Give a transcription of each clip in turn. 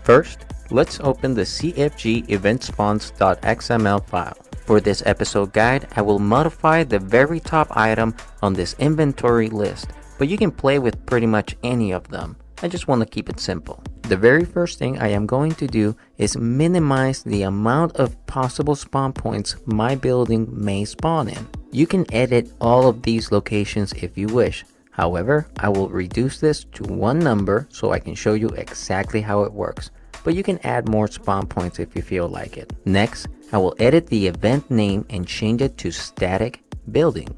First, let's open the CFG eventspawns.xml file. For this episode guide, I will modify the very top item on this inventory list, but you can play with pretty much any of them. I just want to keep it simple. The very first thing I am going to do is minimize the amount of possible spawn points my building may spawn in. You can edit all of these locations if you wish. However, I will reduce this to one number so I can show you exactly how it works. But you can add more spawn points if you feel like it. Next, I will edit the event name and change it to static building.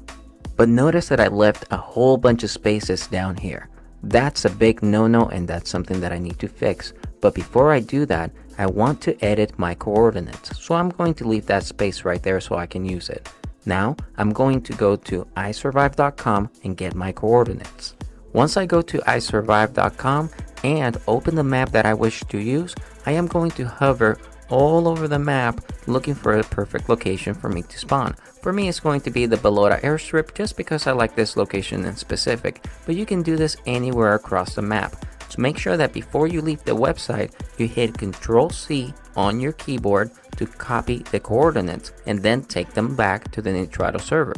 But notice that I left a whole bunch of spaces down here. That's a big no-no, and that's something that I need to fix. But before I do that, I want to edit my coordinates. So I'm going to leave that space right there so I can use it. Now, I'm going to go to isurvive.com and get my coordinates. Once I go to isurvive.com and open the map that I wish to use, I am going to hover all over the map looking for a perfect location for me to spawn. For me, it's going to be the Melodic airstrip just because I like this location in specific, but you can do this anywhere across the map. So make sure that before you leave the website, you hit Ctrl+C on your keyboard to copy the coordinates and then take them back to the Nitrado server.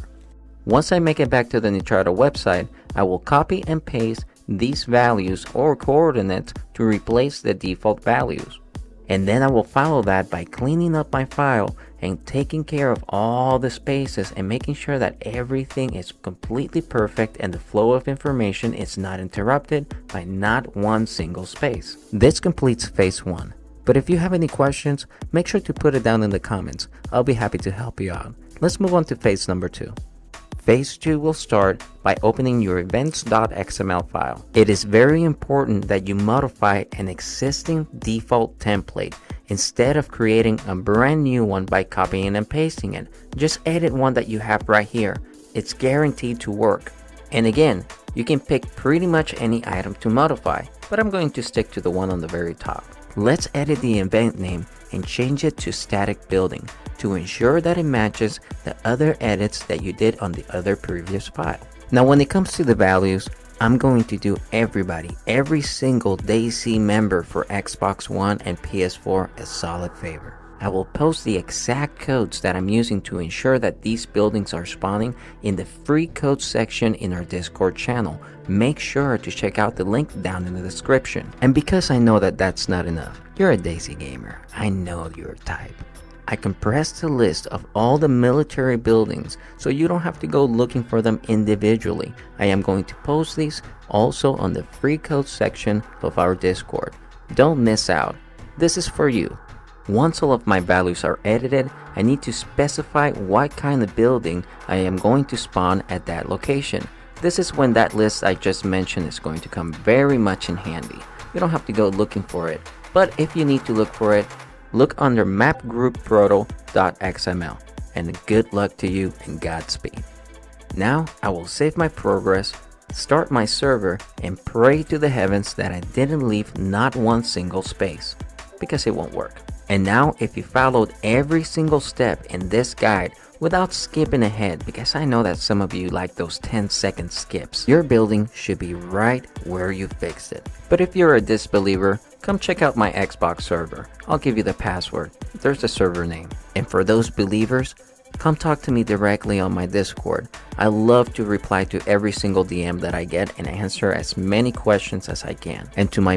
Once I make it back to the Nitrado website, I will copy and paste these values or coordinates to replace the default values. And then I will follow that by cleaning up my file and taking care of all the spaces and making sure that everything is completely perfect and the flow of information is not interrupted by not one single space. This completes phase 1. But if you have any questions, make sure to put it down in the comments. I'll be happy to help you out. Let's move on to phase number 2. Phase 2 will start by opening your events.xml file. It is very important that you modify an existing default template instead of creating a brand new one by copying and pasting it. Just edit one that you have right here. It's guaranteed to work. And again, you can pick pretty much any item to modify, but I'm going to stick to the one on the very top. Let's edit the event name and change it to static building to ensure that it matches the other edits that you did on the other previous file. Now when it comes to the values, I'm going to do every single DayZ member for Xbox One and PS4 a solid favor. I will post the exact codes that I'm using to ensure that these buildings are spawning in the free code section in our Discord channel. Make sure to check out the link down in the description. And because I know that that's not enough, you're a DayZ gamer. I know your type. I compressed a list of all the military buildings so you don't have to go looking for them individually. I am going to post these also on the free code section of our Discord. Don't miss out. This is for you. Once all of my values are edited, I need to specify what kind of building I am going to spawn at that location. This is when that list I just mentioned is going to come very much in handy. You don't have to go looking for it, but if you need to look for it, look under mapgroupproto.xml, and good luck to you and Godspeed. Now I will save my progress, start my server, and pray to the heavens that I didn't leave not one single space, because it won't work. And now if you followed every single step in this guide without skipping ahead, because I know that some of you like those 10-second skips, your building should be right where you fixed it. But if you're a disbeliever, come check out my Xbox server. I'll give you the password. There's the server name. And for those believers, come talk to me directly on my Discord. I love to reply to every single DM that I get and answer as many questions as I can. And to my